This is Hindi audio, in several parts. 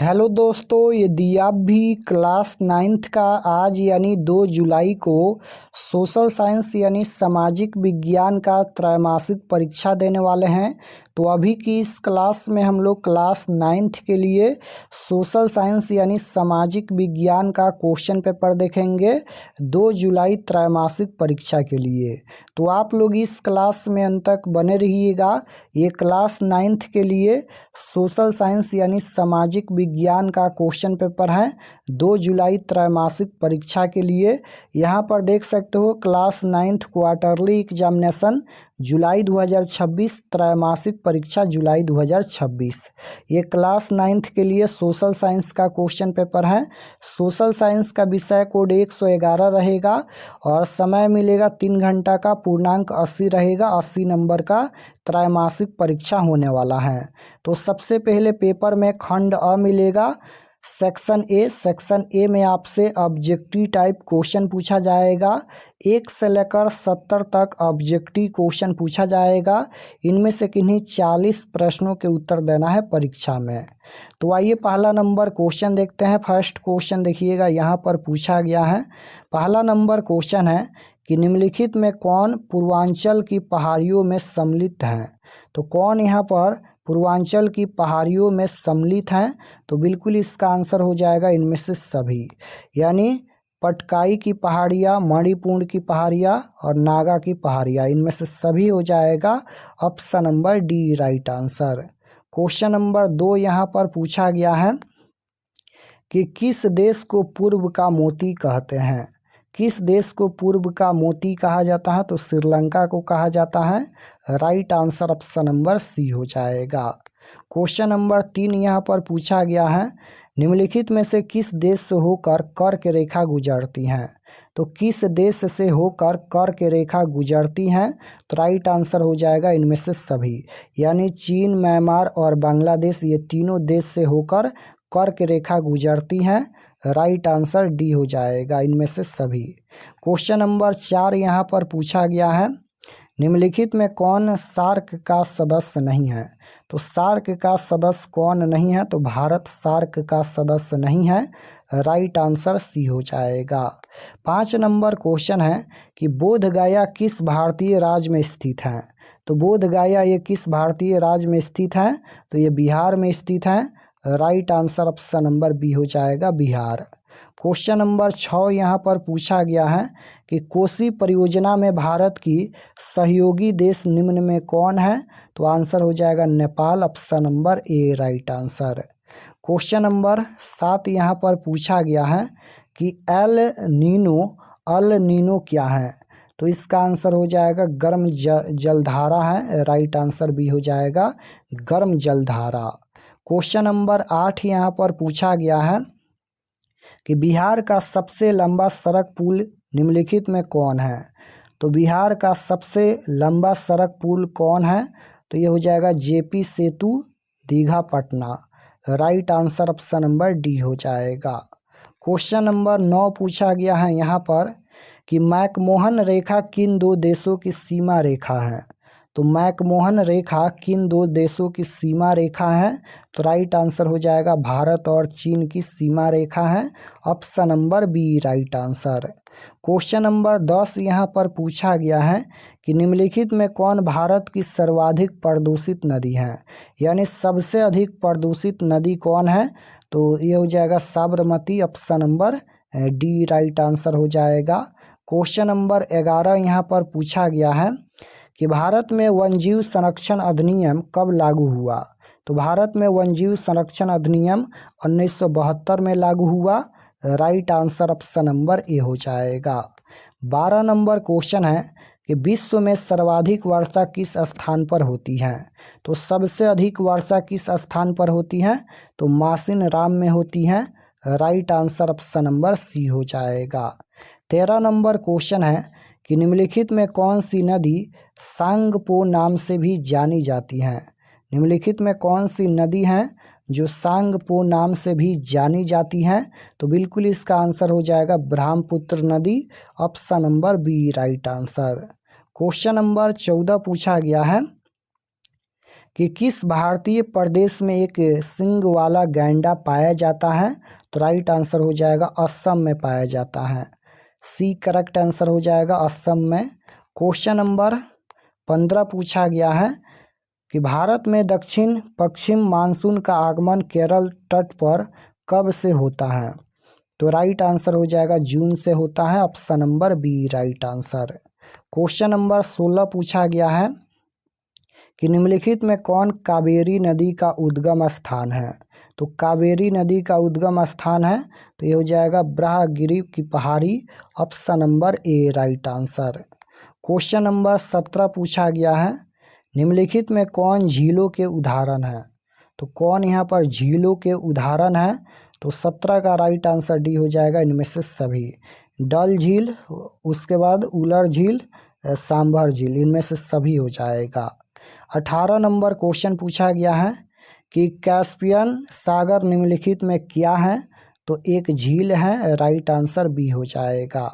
हेलो दोस्तों, यदि आप भी क्लास 9th का आज यानी 2 जुलाई को सोशल साइंस यानी सामाजिक विज्ञान का त्रैमासिक परीक्षा देने वाले हैं तो अभी की इस क्लास में हम लोग क्लास 9th के लिए सोशल साइंस यानी सामाजिक विज्ञान का क्वेश्चन पेपर देखेंगे 2 जुलाई त्रैमासिक परीक्षा के लिए। तो आप लोग इस क्लास में अंत तक बने रहिएगा। ये क्लास 9th के लिए सोशल साइंस यानी सामाजिक विज्ञान का क्वेश्चन पेपर है 2 जुलाई त्रैमासिक परीक्षा के लिए। यहाँ पर देख सकते हो क्लास 9th क्वार्टरली एग्जामिनेशन जुलाई 2026, त्रैमासिक परीक्षा जुलाई 2026। ये क्लास 9th के लिए सोशल साइंस का क्वेश्चन पेपर है। सोशल साइंस का विषय कोड 111 रहेगा और समय मिलेगा 3 घंटा का, पूर्णांक 80 रहेगा। 80 नंबर का त्रैमासिक परीक्षा होने वाला है। तो सबसे पहले पेपर में खंड अ मिलेगा, सेक्शन ए में आपसे ऑब्जेक्टिव टाइप क्वेश्चन पूछा जाएगा। 1 से लेकर 70 तक ऑब्जेक्टिव क्वेश्चन पूछा जाएगा। इनमें से किन्हीं 40 प्रश्नों के उत्तर देना है परीक्षा में। तो आइए पहला नंबर क्वेश्चन देखते हैं। फर्स्ट क्वेश्चन देखिएगा, यहाँ पर पूछा गया है। पहला नंबर क्वेश्चन है कि निम्नलिखित में कौन पूर्वांचल की पहाड़ियों में सम्मिलित है। तो कौन यहाँ पर पूर्वांचल की पहाड़ियों में सम्मिलित हैं। तो बिल्कुल इसका आंसर हो जाएगा इनमें से सभी, यानी पटकाई की पहाड़ियाँ, मणिपुर की पहाड़ियाँ और नागा की पहाड़ियाँ, इनमें से सभी हो जाएगा option number D right answer. Question number 2 यहाँ पर पूछा गया है कि किस देश को पूर्व का मोती कहते हैं। किस देश को पूर्व का मोती कहा जाता है। तो श्रीलंका को कहा जाता है। Right answer option number C हो जाएगा। क्वेश्चन नंबर 3 यहाँ पर पूछा गया है, निम्नलिखित में से किस देश से होकर कर्क रेखा गुजरती हैं। तो किस देश से होकर कर्क रेखा गुजरती हैं। तो राइट आंसर हो जाएगा इनमें से सभी, यानी चीन, म्यांमार और बांग्लादेश, ये तीनों देश से होकर कर्क रेखा गुजरती हैं। राइट आंसर डी हो जाएगा इनमें से सभी। क्वेश्चन नंबर 4 यहाँ पर पूछा गया है, निम्नलिखित में कौन सार्क का सदस्य नहीं है। तो सार्क का सदस्य कौन नहीं है। तो भारत सार्क का सदस्य नहीं है। राइट आंसर सी हो जाएगा। 5 नंबर क्वेश्चन है कि बोध गया किस भारतीय राज्य में स्थित है। तो बोध गया ये किस भारतीय राज्य में स्थित है। तो ये बिहार में स्थित है। Right answer option number B हो जाएगा, बिहार। क्वेश्चन नंबर 6 यहाँ पर पूछा गया है कि कोसी परियोजना में भारत की सहयोगी देश निम्न में कौन है। तो आंसर हो जाएगा Nepal, option number A right answer. Question number 7 यहाँ पर पूछा गया है कि अल नीनो क्या है। तो इसका आंसर हो जाएगा गर्म जलधारा है। राइट आंसर बी हो जाएगा, गर्म जलधारा। क्वेश्चन नंबर 8 यहाँ पर पूछा गया है कि बिहार का सबसे लंबा सड़क पुल निम्नलिखित में कौन है। तो बिहार का सबसे लंबा सड़क पुल कौन है। तो ये हो जाएगा JP Setu, Digha Patna. Right answer option number D हो जाएगा। क्वेश्चन नंबर 9 पूछा गया है यहाँ पर कि मैकमोहन रेखा किन 2 देशों की सीमा रेखा है। तो मैकमोहन रेखा किन 2 देशों की सीमा रेखा है। तो राइट आंसर हो जाएगा भारत और चीन की सीमा रेखा है। Option number B right answer. Question number 10 यहाँ पर पूछा गया है कि निम्नलिखित में कौन भारत की सर्वाधिक प्रदूषित नदी है, यानी सबसे अधिक प्रदूषित नदी कौन है। तो ये हो जाएगा Sabarmati, option number D right answer हो जाएगा। क्वेश्चन नंबर 11 यहाँ पर पूछा गया है कि भारत में वन्यजीव संरक्षण अधिनियम कब लागू हुआ। तो भारत में वन्यजीव संरक्षण अधिनियम 1972 में लागू हुआ। Right answer option number A हो जाएगा। 12 नंबर क्वेश्चन है कि विश्व में सर्वाधिक वर्षा किस स्थान पर होती है। तो सबसे अधिक वर्षा किस स्थान पर होती है। तो मासिन राम में होती है। Right answer option number C हो जाएगा। 13 नंबर क्वेश्चन है कि निम्नलिखित में कौन सी नदी सांगपो नाम से भी जानी जाती है। निम्नलिखित में कौन सी नदी है जो सांगपो नाम से भी जानी जाती है। तो बिल्कुल इसका आंसर हो जाएगा ब्रह्मपुत्र नदी, option number B right answer. Question number 14 पूछा गया है कि किस भारतीय प्रदेश में एक सींग वाला गैंडा पाया जाता है? तो राइट आंसर हो जाएगा असम में पाया जाता है। सी करेक्ट आंसर हो जाएगा असम में। क्वेश्चन नंबर 15 पूछा गया है कि भारत में दक्षिण पश्चिम मानसून का आगमन केरल तट पर कब से होता है? तो राइट आंसर हो जाएगा जून से होता है। Option number B right answer. Question number 16 पूछा गया है कि निम्नलिखित में कौन कावेरी नदी का उद्गम स्थान है? तो कावेरी नदी का उद्गम स्थान है तो ये हो जाएगा ब्रह्मगिरि की पहाड़ी। Option number A right answer. Question number 17 पूछा गया है निम्नलिखित में कौन झीलों के उदाहरण है? तो कौन यहाँ पर झीलों के उदाहरण है? तो 17 का राइट आंसर डी हो जाएगा इनमें से सभी। डल झील, उसके बाद उलर झील, सांभर झील, इनमें से सभी हो जाएगा। 18 नंबर क्वेश्चन पूछा गया है कि कैस्पियन सागर निम्नलिखित में क्या है? तो एक झील है। राइट आंसर बी हो जाएगा।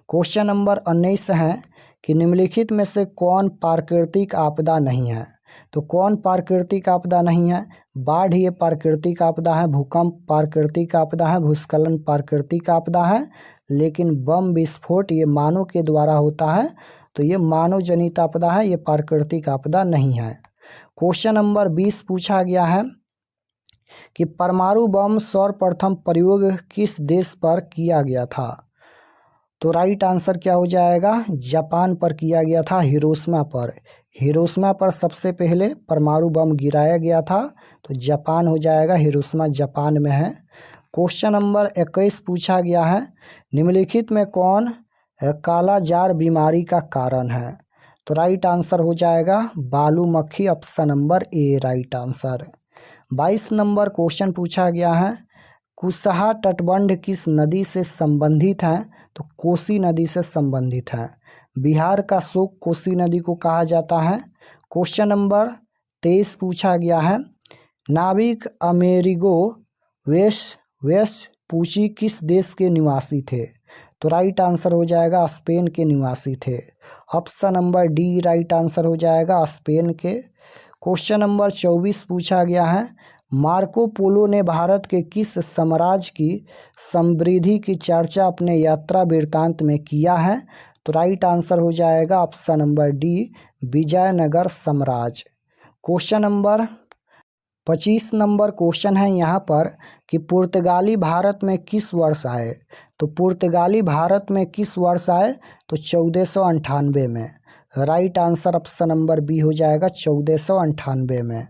क्वेश्चन नंबर 19 है कि निम्नलिखित में से कौन प्राकृतिक आपदा नहीं है? तो कौन प्राकृतिक आपदा नहीं है? बाढ़ ये प्राकृतिक आपदा है, भूकंप प्राकृतिक आपदा है, भूस्खलन प्राकृतिक आपदा है, लेकिन बम विस्फोट ये मानव के द्वारा होता है तो ये मानव जनित आपदा है, ये प्राकृतिक आपदा नहीं है। क्वेश्चन नंबर 20 पूछा गया है कि परमाणु बम सर्वप्रथम प्रयोग किस देश पर किया गया था? तो राइट आंसर क्या हो जाएगा? जापान पर किया गया था, हिरोशिमा पर। हिरोशिमा पर सबसे पहले परमाणु बम गिराया गया था तो जापान हो जाएगा, हिरोशिमा जापान में है। क्वेश्चन नंबर 21 पूछा गया है निम्नलिखित में कौन काला जार बीमारी का कारण है? तो राइट आंसर हो जाएगा बालू मक्खी। Option number A right answer. 22 number question पूछा गया है कुशहा तटबंध किस नदी से संबंधित है? तो कोसी नदी से संबंधित है। बिहार का शोक कोसी नदी को कहा जाता है। क्वेश्चन नंबर 23 पूछा गया है नाविक अमेरिगो वेस्पुची किस देश के निवासी थे? तो राइट आंसर हो जाएगा स्पेन के निवासी थे। Option number D right answer हो जाएगा स्पेन के। क्वेश्चन नंबर 24 पूछा गया है मार्को पोलो ने भारत के किस साम्राज्य की समृद्धि की चर्चा अपने यात्रा वृत्तांत में किया है? तो राइट आंसर हो जाएगा ऑप्शन नंबर डी विजयनगर साम्राज्य। क्वेश्चन नंबर 25 नंबर क्वेश्चन है यहाँ पर कि पुर्तगाली भारत में किस वर्ष आए? तो पुर्तगाली भारत में किस वर्ष आए? तो 1498 में। Right answer option number B हो जाएगा 1498 में।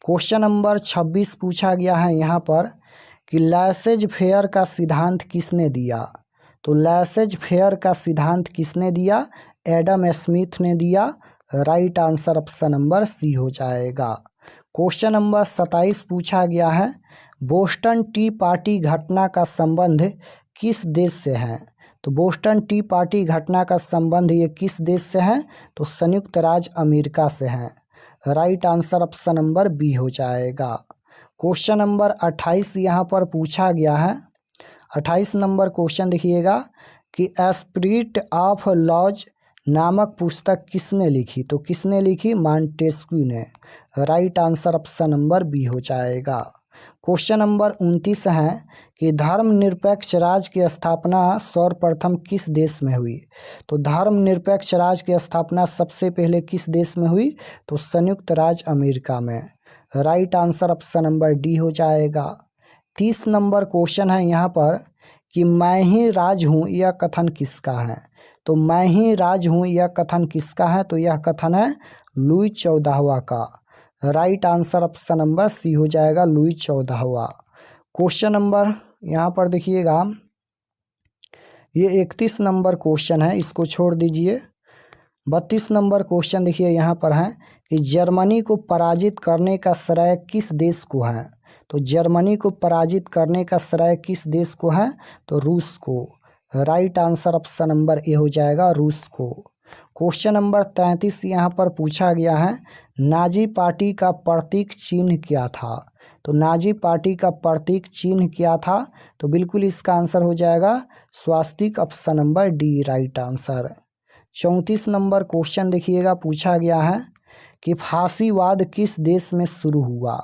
क्वेश्चन नंबर 26 पूछा गया है यहाँ पर कि लैसेज फेयर का सिद्धांत किसने दिया? तो लैसेज फेयर का सिद्धांत किसने दिया? एडम स्मिथ ने दिया। Right answer option number C हो जाएगा। क्वेश्चन नंबर 27 पूछा गया है बोस्टन टी पार्टी घटना का संबंध किस देश से है? तो बोस्टन टी पार्टी घटना का संबंध ये किस देश से है? तो संयुक्त राज्य अमेरिका से है। Right answer option number B हो जाएगा। क्वेश्चन नंबर 28 यहाँ पर पूछा गया है। 28 नंबर क्वेश्चन देखिएगा कि स्पिरिट ऑफ लॉज नामक पुस्तक किसने लिखी? तो किसने लिखी? मॉन्टेस्क्यू ने। Right answer option number B हो जाएगा। क्वेश्चन नंबर 29 है कि धर्मनिरपेक्ष राज्य की स्थापना सर्वप्रथम किस देश में हुई? तो धर्मनिरपेक्ष राज्य की स्थापना सबसे पहले किस देश में हुई? तो संयुक्त राज्य अमेरिका में। Right answer option number D हो जाएगा। 30 नंबर क्वेश्चन है यहाँ पर कि मैं ही राज हूँ यह कथन किसका है? तो मैं ही राज हूँ यह कथन किसका है? तो यह कथन है लुई 14वां का। Right answer option number C हो जाएगा लुई 14वां। क्वेश्चन नंबर यहाँ पर देखिएगा ये 31 नंबर क्वेश्चन है, इसको छोड़ दीजिए। 32 नंबर क्वेश्चन देखिए यहाँ पर है कि जर्मनी को पराजित करने का श्रेय किस देश को है? तो जर्मनी को पराजित करने का श्रेय किस देश को है? तो रूस को। Right answer option number A हो जाएगा रूस को। क्वेश्चन नंबर 33 यहाँ पर पूछा गया है नाजी पार्टी का प्रतीक चिन्ह क्या था? तो नाजी पार्टी का प्रतीक चिन्ह क्या था? तो बिल्कुल इसका आंसर हो जाएगा स्वास्तिक। Option number D right answer. 34 number question देखिएगा पूछा गया है कि फांसीवाद किस देश में शुरू हुआ।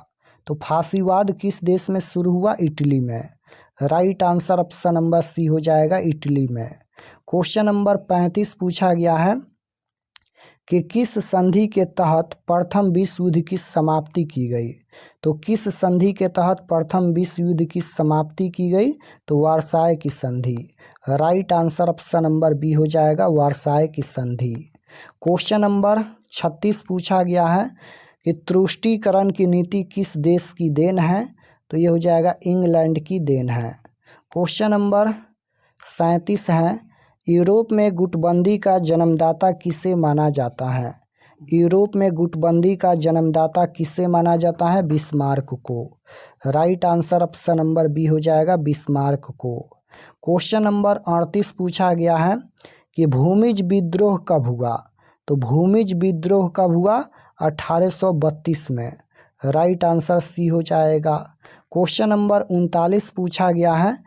तो फांसीवाद किस देश में शुरू हुआ, इटली में। Right answer option number C हो जाएगा, इटली में। क्वेश्चन नंबर 35 पूछा गया है कि किस संधि के तहत प्रथम विश्व युद्ध की समाप्ति की गई। तो किस संधि के तहत प्रथम विश्व युद्ध की समाप्ति की गई, तो वार्साय की संधि। Right answer option number B हो जाएगा, वार्साय की संधि। क्वेश्चन नंबर 36 पूछा गया है कि तुष्टीकरण की नीति किस देश की देन है। तो ये हो जाएगा इंग्लैंड की देन है। क्वेश्चन नंबर 37 है, यूरोप में गुटबंदी का जन्मदाता किसे माना जाता है। यूरोप में गुटबंदी का जन्मदाता किसे माना जाता है, बिस्मार्क को। Right answer option number B हो जाएगा, बिस्मार्क को। क्वेश्चन नंबर 38 पूछा गया है कि भूमिज विद्रोह कब हुआ। तो भूमिज विद्रोह कब हुआ, 1832 में। राइट आंसर सी हो जाएगा। क्वेश्चन नंबर 39 पूछा गया है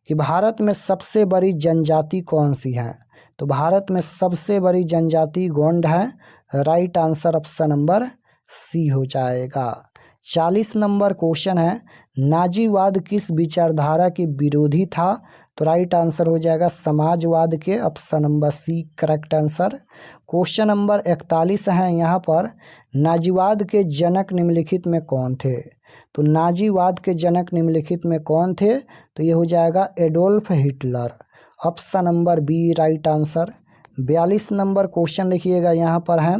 कि भारत में सबसे बड़ी जनजाति कौन सी है। तो भारत में सबसे बड़ी जनजाति गोंड है। Right answer option number C हो जाएगा। 40 नंबर क्वेश्चन है, नाजीवाद किस विचारधारा के विरोधी था। तो राइट आंसर हो जाएगा समाजवाद के, option number C correct answer. Question number 41 है यहाँ पर, नाजीवाद के जनक निम्नलिखित में कौन थे। तो नाजीवाद के जनक निम्नलिखित में कौन थे, तो ये हो जाएगा Adolf Hitler, option number B right answer. 42 number question लिखिएगा यहाँ पर है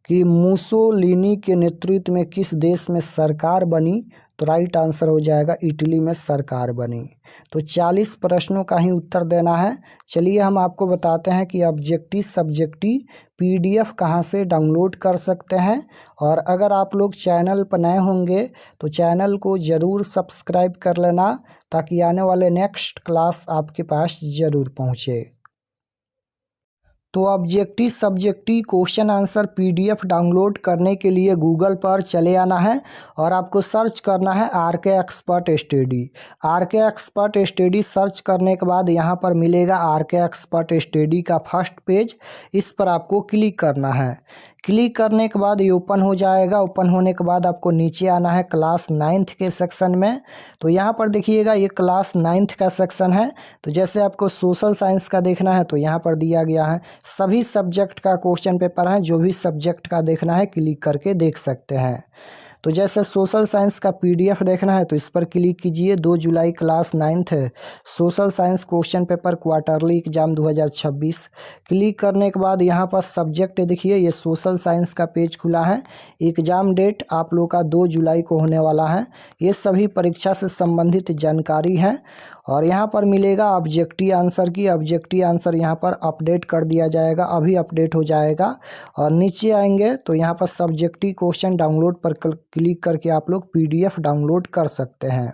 कि मुसोलिनी के नेतृत्व में किस देश में सरकार बनी। तो राइट आंसर हो जाएगा इटली में सरकार बनी। तो 40 प्रश्नों का ही उत्तर देना है। चलिए हम आपको बताते हैं कि ऑब्जेक्टिव सब्जेक्टिव PDF कहाँ से डाउनलोड कर सकते हैं। और अगर आप लोग चैनल पर नए होंगे तो चैनल को ज़रूर सब्सक्राइब कर लेना, ताकि आने वाले नेक्स्ट क्लास आपके पास ज़रूर पहुँचे। तो objective subjective question answer PDF download करने के लिए गूगल पर चले आना है और आपको सर्च करना है RK expert study. RK expert study search करने के बाद यहाँ पर मिलेगा RK एक्सपर्ट स्टडी का फर्स्ट पेज। इस पर आपको क्लिक करना है। क्लिक करने के बाद ये ओपन हो जाएगा। ओपन होने के बाद आपको नीचे आना है क्लास 9th के सेक्शन में। तो यहाँ पर देखिएगा ये क्लास 9th का सेक्शन है। तो जैसे आपको सोशल साइंस का देखना है तो यहाँ पर दिया गया है, सभी सब्जेक्ट का क्वेश्चन पेपर है। जो भी सब्जेक्ट का देखना है क्लिक करके देख सकते हैं। तो जैसे सोशल साइंस का PDF देखना है तो इस पर क्लिक कीजिए। 2 जुलाई class 9th social science question paper quarterly exam 2026। Click करने के बाद यहाँ पर सब्जेक्ट देखिए, ये सोशल साइंस का पेज खुला है। एग्ज़ाम डेट आप लोग का 2 जुलाई को होने वाला है। ये सभी परीक्षा से संबंधित जानकारी है। और यहाँ पर मिलेगा ऑब्जेक्टिव आंसर की। ऑब्जेक्टिव आंसर यहाँ पर अपडेट कर दिया जाएगा, अभी अपडेट हो जाएगा। और नीचे आएंगे तो यहाँ पर सब्जेक्टिव क्वेश्चन डाउनलोड पर क्लिक करके आप लोग PDF डाउनलोड कर सकते हैं।